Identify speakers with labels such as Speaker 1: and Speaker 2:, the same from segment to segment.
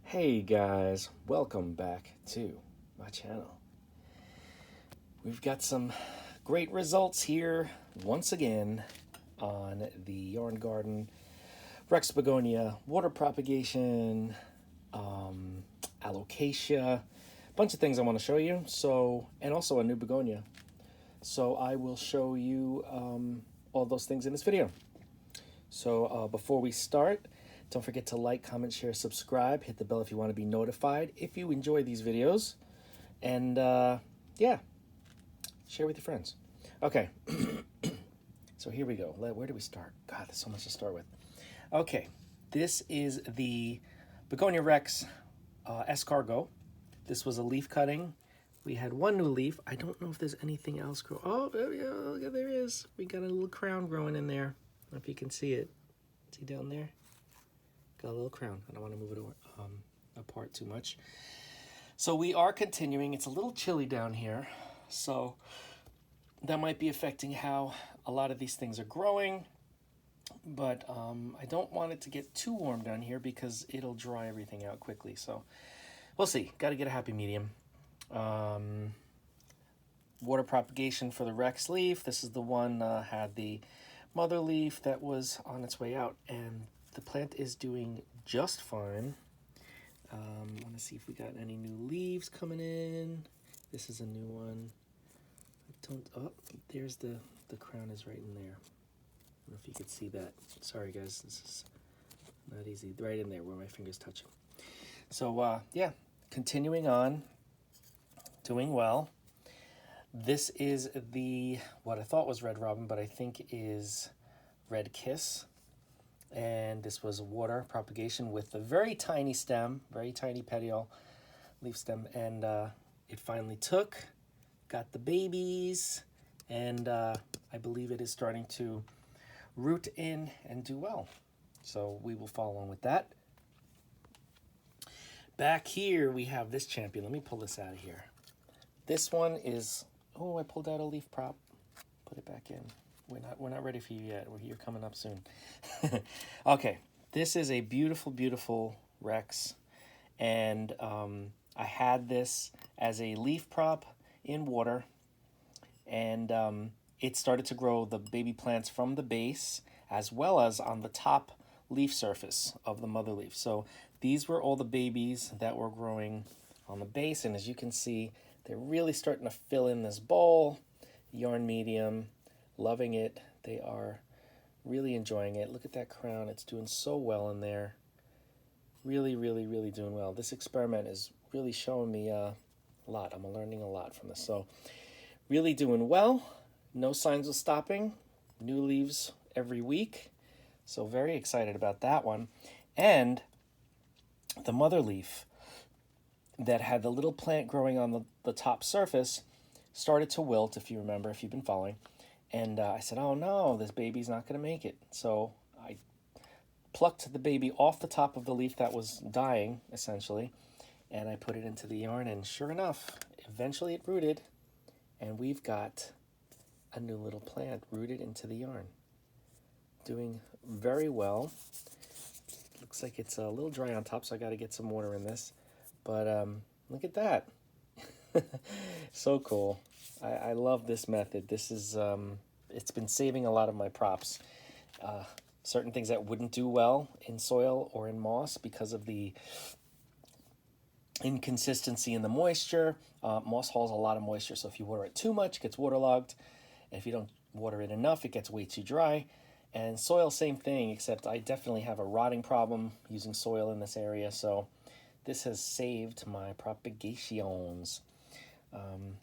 Speaker 1: Hey guys, welcome back to my channel. We've got some great results here once again on the Yarn Garden Rex Begonia water propagation, Alocasia, a bunch of things I want to show you. And also a new begonia. So I will show you all those things in this video. So before we start, don't forget to like, comment, share, subscribe. Hit the bell if you want to be notified if you enjoy these videos. And yeah, share with your friends. Okay, so here we go. Where do we start? God, there's so much to start with. Okay, this is the Begonia Rex escargot. This was a leaf cutting. We had one new leaf. I don't know if there's anything else grow. Oh, yeah, there is. We got a little crown growing in there. I don't know if you can see it. See down there? Got a little crown. I don't want to move it apart too much. So we are continuing. It's a little chilly down here, so that might be affecting how a lot of these things are growing. But I don't want it to get too warm down here because it'll dry everything out quickly. So we'll see. Got to get a happy medium. Water propagation for the Rex leaf. This is the one had the mother leaf that was on its way out, and the plant is doing just fine. I want to see if we got any new leaves coming in. This is a new one. Oh, there's the crown is right in there. I don't know if you could see that. Sorry guys, this is not easy. Right in there where my fingers touch it. So yeah, continuing on, doing well. This is what I thought was Red Robin, but I think is Red Kiss. And this was water propagation with a very tiny stem, very tiny petiole leaf stem. And it finally took, got the babies, and I believe it is starting to root in and do well. So we will follow on with that. Back here we have this champion. Let me pull this out of here. This one is, oh, I pulled out a leaf prop. Put it back in. We're not ready for you yet. You're coming up soon. Okay, this is a beautiful, beautiful Rex, and I had this as a leaf prop in water, and it started to grow the baby plants from the base as well as on the top leaf surface of the mother leaf. So these were all the babies that were growing on the base, and as you can see, they're really starting to fill in this bowl. Yarn medium. Loving it. They are really enjoying it. Look at that crown. It's doing so well in there. Really, really, really doing well. This experiment is really showing me a lot. I'm learning a lot from this. So really doing well. No signs of stopping. New leaves every week. So very excited about that one. And the mother leaf that had the little plant growing on the top surface started to wilt, if you remember, if you've been following. And I said, oh no, this baby's not going to make it. So I plucked the baby off the top of the leaf that was dying, essentially, and I put it into the yarn, and sure enough, eventually it rooted, and we've got a new little plant rooted into the yarn. Doing very well. Looks like it's a little dry on top, so I got to get some water in this. But look at that. So cool. I love this method. This is it's been saving a lot of my props. Certain things that wouldn't do well in soil or in moss because of the inconsistency in the moisture. Moss holds a lot of moisture, so if you water it too much, it gets waterlogged. And if you don't water it enough, it gets way too dry. And soil, same thing, except I definitely have a rotting problem using soil in this area, so this has saved my propagations.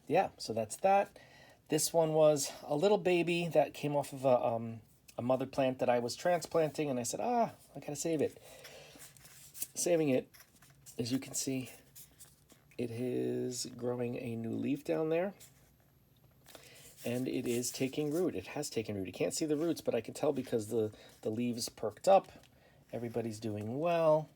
Speaker 1: Yeah, so that's that. This one was a little baby that came off of a mother plant that I was transplanting, and I said, I gotta save it. Saving it, as you can see, it is growing a new leaf down there, and it is taking root. It has taken root. You can't see the roots, but I can tell because the leaves perked up. Everybody's doing well.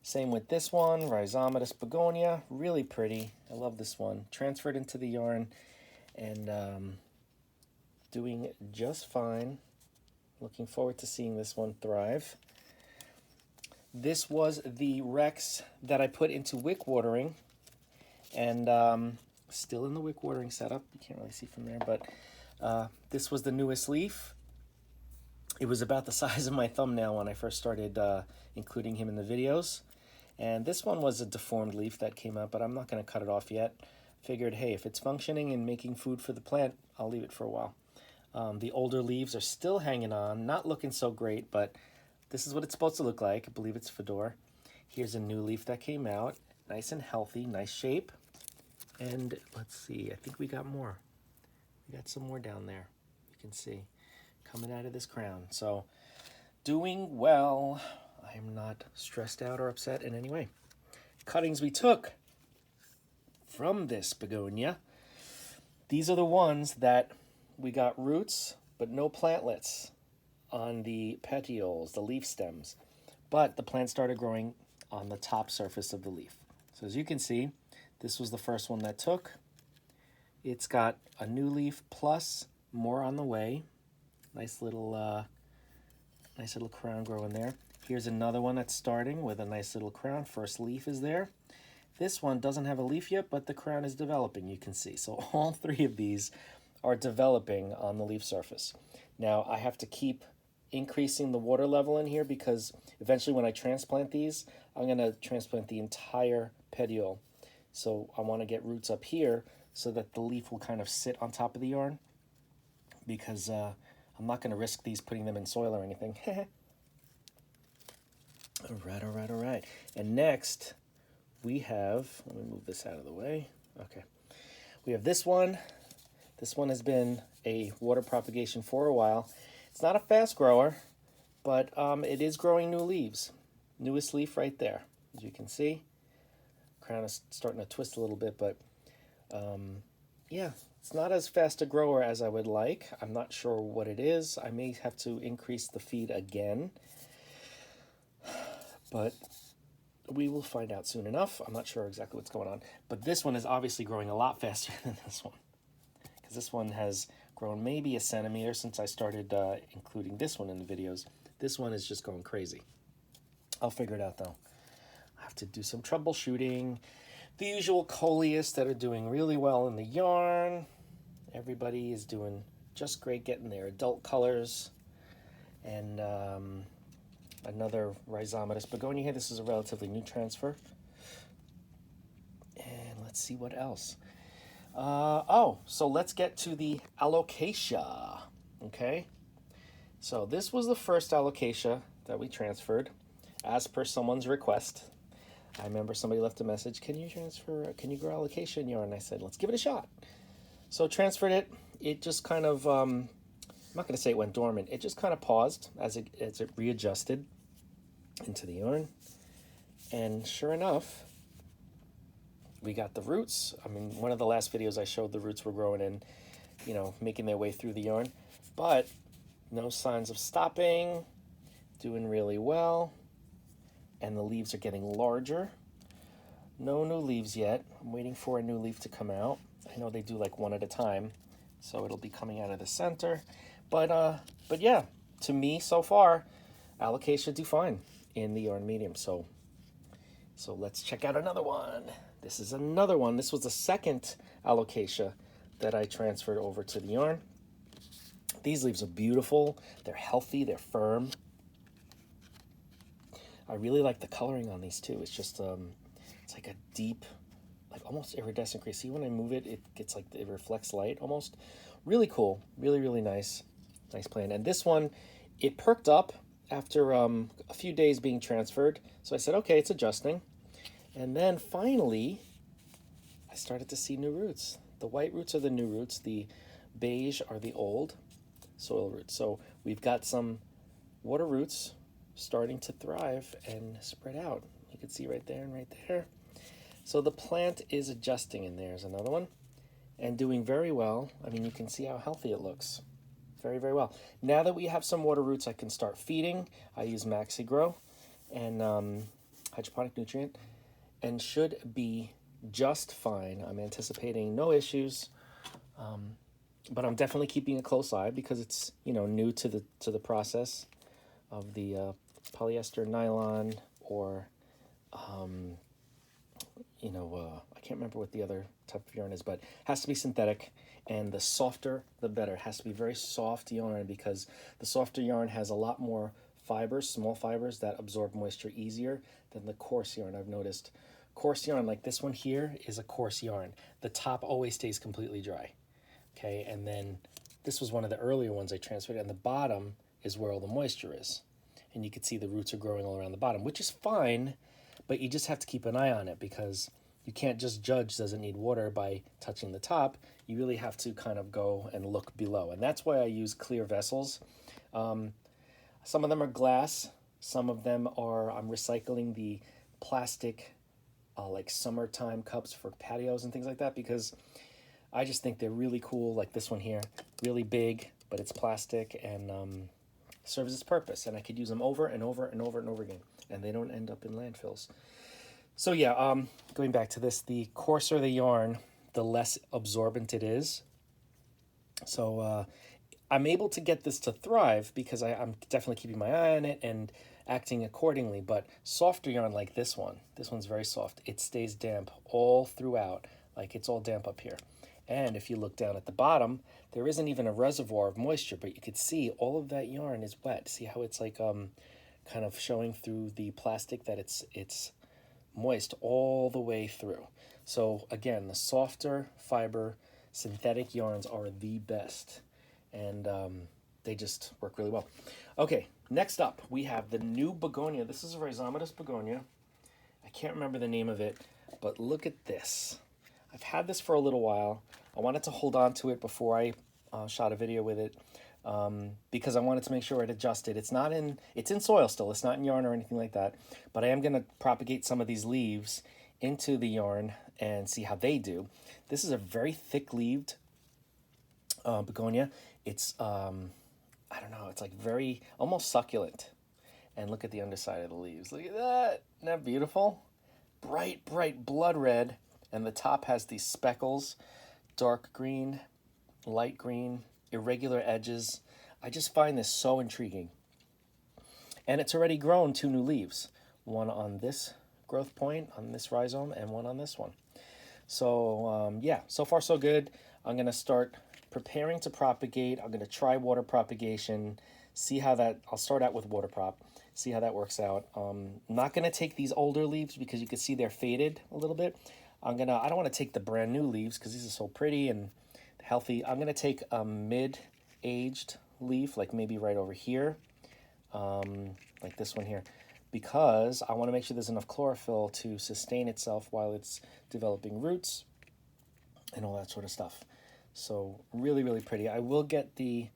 Speaker 1: Same with this one, Rhizomatous Begonia, really pretty. I love this one. Transferred into the yarn and doing just fine. Looking forward to seeing this one thrive. This was the Rex that I put into wick watering, and still in the wick watering setup. You can't really see from there, but this was the newest leaf. It was about the size of my thumbnail when I first started including him in the videos. And this one was a deformed leaf that came out, but I'm not going to cut it off yet. Figured, hey, if it's functioning and making food for the plant, I'll leave it for a while. The older leaves are still hanging on, not looking so great, but this is what it's supposed to look like. I believe it's Fedor. Here's a new leaf that came out, nice and healthy, nice shape. And let's see, I think we got more. We got some more down there, you can see, coming out of this crown. So, doing well. I am not stressed out or upset in any way. Cuttings we took from this begonia. These are the ones that we got roots, but no plantlets on the petioles, the leaf stems. But the plant started growing on the top surface of the leaf. So as you can see, this was the first one that took. It's got a new leaf plus more on the way. Nice little crown growing there. Here's another one that's starting with a nice little crown. First leaf is there. This one doesn't have a leaf yet, but the crown is developing, you can see. So all three of these are developing on the leaf surface. Now I have to keep increasing the water level in here because eventually when I transplant these, I'm going to transplant the entire petiole. So I want to get roots up here so that the leaf will kind of sit on top of the yarn, because I'm not going to risk these putting them in soil or anything. All right. And next, we have, let me move this out of the way. Okay. We have this one. This one has been a water propagation for a while. It's not a fast grower, but it is growing new leaves. Newest leaf right there, as you can see. Crown is starting to twist a little bit, but yeah, it's not as fast a grower as I would like. I'm not sure what it is. I may have to increase the feed again, but we will find out soon enough. I'm not sure exactly what's going on, but this one is obviously growing a lot faster than this one, because this one has grown maybe a centimeter since I started including this one in the videos. This one is just going crazy. I'll figure it out though. I have to do some troubleshooting. The usual Coleus that are doing really well in the yarn. Everybody is doing just great getting their adult colors. And another Rhizomatous Begonia here. This is a relatively new transfer. And let's see what else. So let's get to the Alocasia. Okay. So this was the first Alocasia that we transferred as per someone's request. I remember somebody left a message, can you grow Alocasia in yarn? And I said, let's give it a shot. So transferred it. It just kind of, I'm not going to say it went dormant. It just kind of paused as it readjusted into the yarn. And sure enough, we got the roots. I mean, one of the last videos I showed the roots were growing in, you know, making their way through the yarn. But no signs of stopping, doing really well. And the leaves are getting larger. No new leaves yet. I'm waiting for a new leaf to come out. I know they do like one at a time, so it'll be coming out of the center. But yeah, to me so far, Alocasia do fine in the yarn medium. So let's check out another one. This is another one. This was the second Alocasia that I transferred over to the yarn. These leaves are beautiful. They're healthy. They're firm. I really like the coloring on these too. It's just, it's like a deep, like almost iridescent gray. See, when I move it, it gets like, it reflects light almost. Really cool. Really, really nice. Nice plant. And this one, it perked up after a few days being transferred. So I said, okay, it's adjusting. And then finally, I started to see new roots. The white roots are the new roots. The beige are the old soil roots. So we've got some water roots starting to thrive and spread out. You can see right there and right there. So the plant is adjusting, and there's another one, and doing very well. I mean, you can see how healthy it looks. Very, very well. Now that we have some water roots, I can start feeding. I use MaxiGrow and hydroponic nutrient, and should be just fine. I'm anticipating no issues, but I'm definitely keeping a close eye because it's, you know, new to the process of the polyester, nylon, or I can't remember what the other type of yarn is, but it has to be synthetic, and the softer the better. It has to be very soft yarn because the softer yarn has a lot more fibers, small fibers that absorb moisture easier than the coarse yarn. I've noticed coarse yarn like this one here is a coarse yarn. The top always stays completely dry. Okay, and then this was one of the earlier ones I transferred, and the bottom is where all the moisture is. And you can see the roots are growing all around the bottom, which is fine, but you just have to keep an eye on it because you can't just judge does it need water by touching the top. You really have to kind of go and look below. And that's why I use clear vessels. Some of them are glass. Some of them are, I'm recycling the plastic like summertime cups for patios and things like that because I just think they're really cool. Like this one here, really big, but it's plastic and serves its purpose. And I could use them over and over and over and over again. And they don't end up in landfills. So yeah, going back to this, the coarser the yarn, the less absorbent it is. So I'm able to get this to thrive because I'm definitely keeping my eye on it and acting accordingly. But softer yarn like this one's very soft. It stays damp all throughout, like it's all damp up here. And if you look down at the bottom, there isn't even a reservoir of moisture, but you could see all of that yarn is wet. See how it's like kind of showing through the plastic that it's moist all the way through. So again, the softer fiber synthetic yarns are the best, and they just work really well. Okay, next up we have the new Begonia. This is a Rhizomatous Begonia. I can't remember the name of it, but look at this. I've had this for a little while. I wanted to hold on to it before I shot a video with it because I wanted to make sure it adjusted. It's in soil still. It's not in yarn or anything like that, but I am going to propagate some of these leaves into the yarn and see how they do. This is a very thick-leaved begonia. It's, I don't know, it's like very, almost succulent. And look at the underside of the leaves. Look at that. Isn't that beautiful? Bright, bright blood red. And the top has these speckles, dark green, light green, irregular edges. I just find this so intriguing. And it's already grown 2 new leaves. One on this growth point, on this rhizome, and one on this one. So yeah, so far so good. I'm going to start preparing to propagate. I'm going to try water propagation, see how that, I'll start out with water prop, see how that works out. I'm not going to take these older leaves because you can see they're faded a little bit. I don't want to take the brand new leaves because these are so pretty and healthy. I'm going to take a mid-aged leaf, like maybe right over here, like this one here, because I want to make sure there's enough chlorophyll to sustain itself while it's developing roots and all that sort of stuff. So really, really pretty. I will get the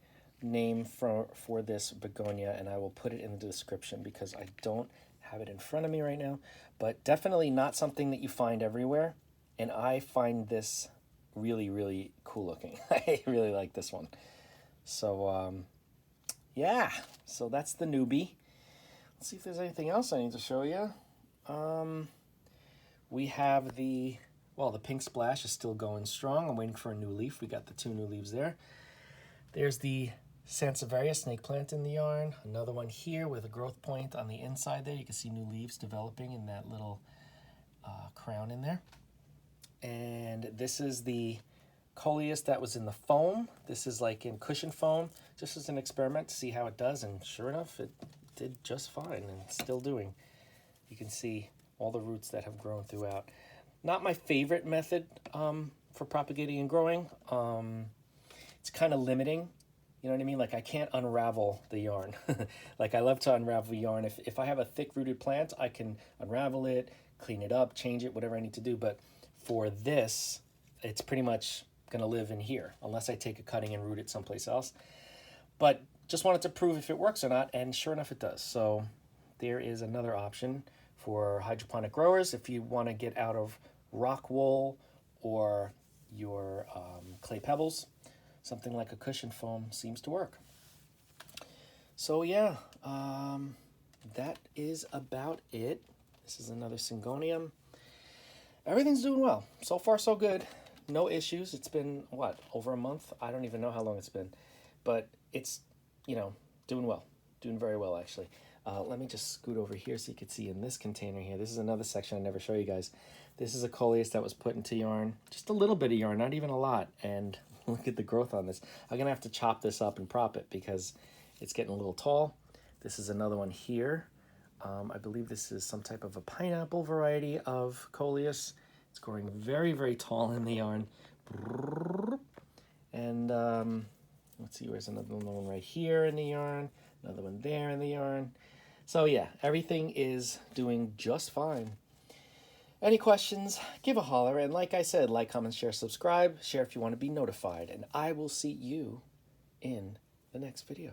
Speaker 1: name for this begonia and I will put it in the description because I don't have it in front of me right now, but definitely not something that you find everywhere. And I find this really, really cool looking. I really like this one. So yeah, so that's the newbie. Let's see if there's anything else I need to show you. We have the pink splash is still going strong. I'm waiting for a new leaf. We got the 2 new leaves there. There's the Sansevieria snake plant in the yarn. Another one here with a growth point on the inside there. You can see new leaves developing in that little crown in there. And this is the Coleus that was in the foam. This is like in cushion foam, just as an experiment to see how it does. And sure enough, it did just fine and it's still doing. You can see all the roots that have grown throughout. Not my favorite method for propagating and growing. It's kind of limiting. You know what I mean? Like I can't unravel the yarn. Like I love to unravel yarn. If I have a thick rooted plant, I can unravel it, clean it up, change it, whatever I need to do. But for this, it's pretty much going to live in here unless I take a cutting and root it someplace else. But just wanted to prove if it works or not, and sure enough it does. So there is another option for hydroponic growers if you want to get out of rock wool or your clay pebbles. Something like a cushion foam seems to work. So yeah, that is about it. This is another Syngonium. Everything's doing well. So far so good. No issues. It's been, what, over a month? I don't even know how long it's been. But it's, doing well. Doing very well, actually. Let me just scoot over here so you can see in this container here. This is another section I never show you guys. This is a Coleus that was put into yarn. Just a little bit of yarn, not even a lot. And look at the growth on this. I'm going to have to chop this up and prop it because it's getting a little tall. This is another one here. I believe this is some type of a pineapple variety of Coleus. It's growing very, very tall in the yarn. And let's see, where's another one right here in the yarn. Another one there in the yarn. So yeah, everything is doing just fine. Any questions, give a holler. And like I said, like, comment, share, subscribe. Share if you want to be notified. And I will see you in the next video.